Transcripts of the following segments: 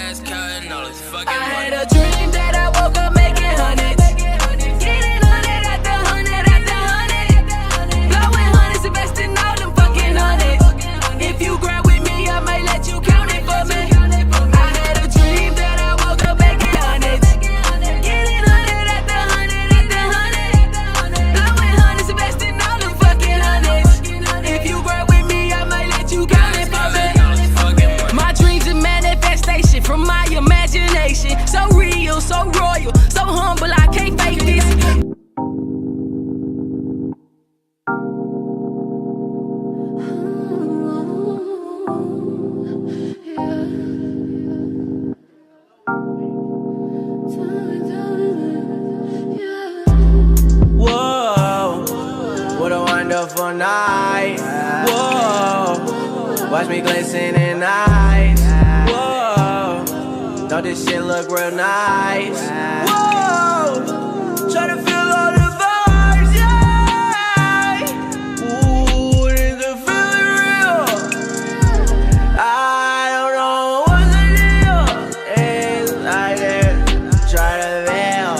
ass counting all this fucking money. I had a dream that I woke up making hundreds. Getting hundred after hundred after hundred. Blowing hundreds, investing all them fucking hundreds. If you grind with me, I might let you count it for me. I had a dream that I woke up making hundreds. Getting hundred after hundred after hundred. Blowing hundreds, investing all them fucking hundreds. If you grind with me, I might let you count it for me. My dreams a manifestation from my imagination. So real, so royal, so humble, I can't fake this. Whoa, what a wonderful night. Whoa, watch me glisten in eyes. Whoa, don't this shit look real nice? Whoa, try to feel all the vibes, yeah. Ooh, is the feeling real? I don't know what's the deal. It's like this, try to feel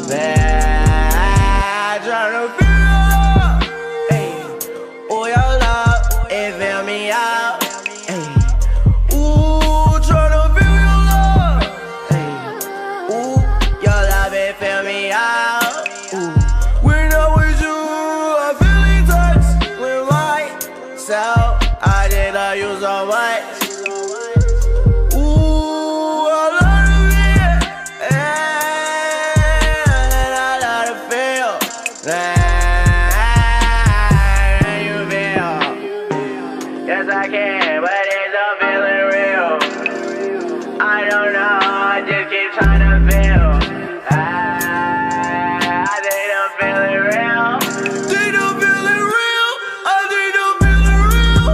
bad, try to feel, hey. Oh, your love, it fill me out, hey. Ooh, try to feel your love, hey. Ooh, your love, it fill me out. Ooh, when I'm with you, I feel it touch with myself. I did love you so much. Ooh, I love to feel, and I love to feel that you feel. Yes, I can, but it's not feeling real. I don't know, I just keep trying to feel. I think I'm feeling real. Think I'm feeling real. I think I'm feeling real.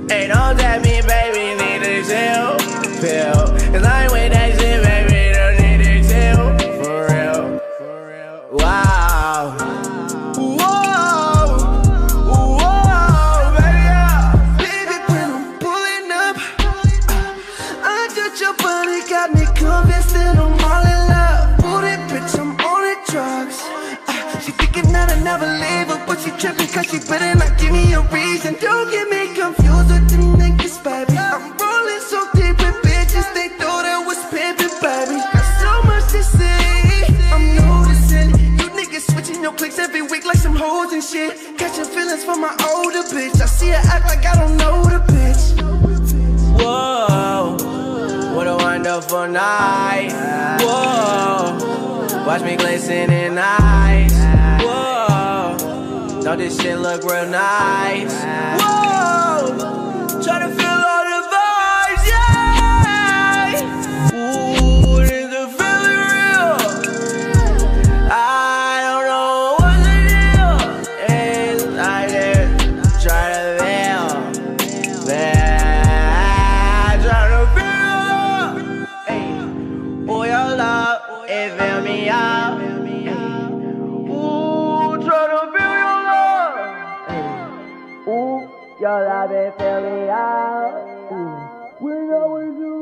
Hey, don't tell me, baby, need to chill, feel. 'Cause I ain't with that shit, baby, don't need to chill. For real, for real. Wow. Whoa, whoa, baby, yeah. Baby, when I'm pulling up, I touch your body, got me convinced that I'm all in love. Booty, bitch, I'm on the drugs. She thinking that I never leave her, but she tripping cause she better not give me a reason. Don't get me confused with the niggas, baby. I'm rolling so deep with bitches, they thought I was pimping, baby. Got so much to say, I'm noticing. You niggas switching your clicks every week like some hoes and shit. Catching feelings for my older bitch. I see her act like I don't know the bitch. Whoa, what a wonderful night. Whoa, watch me glisten in eyes. Whoa, don't this shit look real nice? Whoa, try to feel all the vibes, yeah. Ooh, is the feeling real? I don't know what's the deal. It's like this, try to feel bad, try to feel, hey. Oh, your love, it fill me out. Ooh, try to feel your love, hey. Ooh, your love, it fill me out. Ooh, when I'm with you,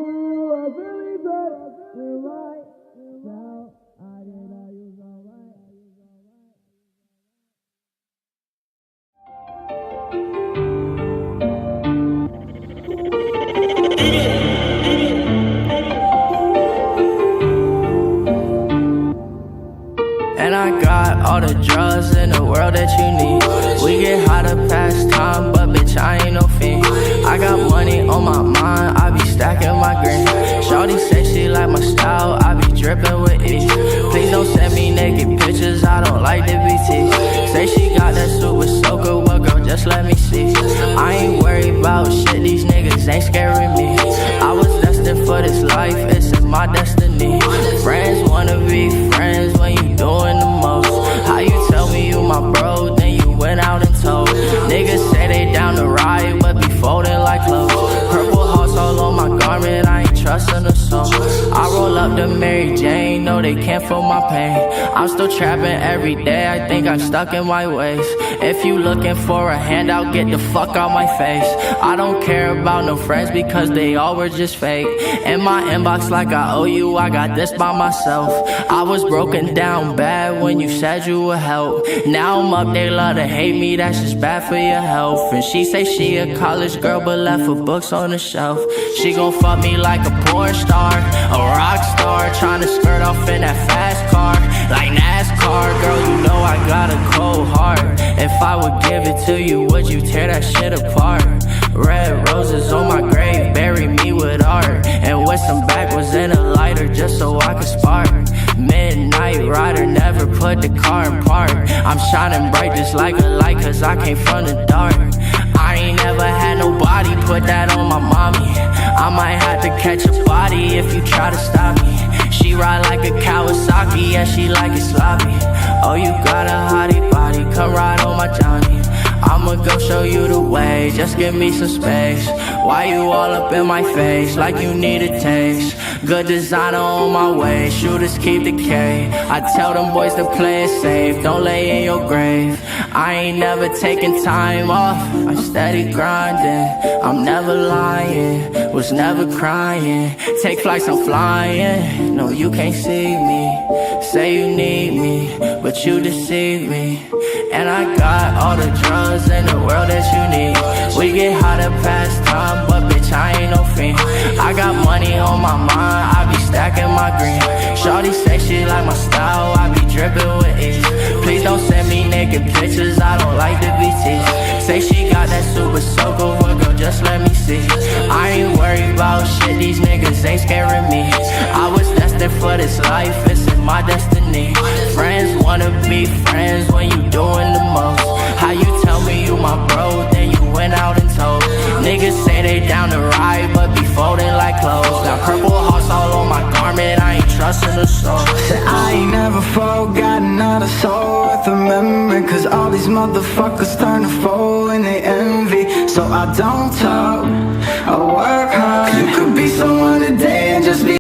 I feel it touch with myself. I did love you so much. And I got all the drugs in the world that you need. We get high to pass time, but bitch, I ain't no fiend. I got money on my mind, I be stacking my green. Shawty say she like my style, I be dripping with ease. Please don't send me naked pictures, I don't like the BT. Say she got that super soaker, well girl, just let me see. I ain't worried about shit, these niggas ain't scaring me. I was destined for this life, it's in my destiny. Friends wanna be friends when you doing the most. How you tell me you my bro, then you went out and told. Niggas say they down to ride, but be folding like clothes. Purple hearts all on my garment, I ain't trusting a soul. I roll up the Mary Jane, know they can't feel my pain. I'm still trapping every day, I think I'm stuck in my ways. If you looking for a handout, get the fuck out my face. I don't care about no friends because they all were just fake. In my inbox like I owe you, I got this by myself. I was broken down bad when you said you would help. Now I'm up, they love to hate me, that's just bad for your health. And she say she a college girl but left her books on the shelf. She gon' fuck me like a porn star, a rock star, tryna skirt off in that fast car, like NASCAR. Girl, you know I got a cold heart. If I would give it to you, would you tear that shit apart? Red roses on my grave, bury me with art, and with some backwards in a lighter just so I could spark. Midnight rider, never put the car in park. I'm shining bright just like a light cause I came from the dark. I ain't never had nobody put that on my mommy. I might have to catch a body if you try to stop me. She ride like a Kawasaki, yeah, she like it sloppy. Oh, you got a hottie body, come ride on my Johnny. I'ma go show you the way, just give me some space. Why you all up in my face, like you need a taste? Good designer on my way, shooters keep the K. I tell them boys to play it safe, don't lay in your grave. I ain't never taking time off, I'm steady grinding. I'm never lying, was never crying. Take flights, I'm flying, no you can't see me. Say you need me, but you deceive me. And I got all the drugs in the world that you need. We get high to pass time, but bitch I ain't no fiend. I got money on my mind, I be stacking my green. Shorty say she like my style, I be dripping with ease. Please don't send me naked pictures, I don't like to be teased. Say she got that super soaker, but girl just let me see. I ain't worried about shit, these niggas ain't scaring me. I was destined for this life, it's in my destiny. Friends wanna be friends when you doing the most. How you tell me you my bro, then you went out and told. Niggas say they down to ride, but be folding like clothes. Got purple hearts all on my garment, I ain't trusting the soul. Said I ain't never forgotten, not a soul worth remembering. Cause all these motherfuckers turn to foe and they envy. So I don't talk, I work hard. You could be someone today and just be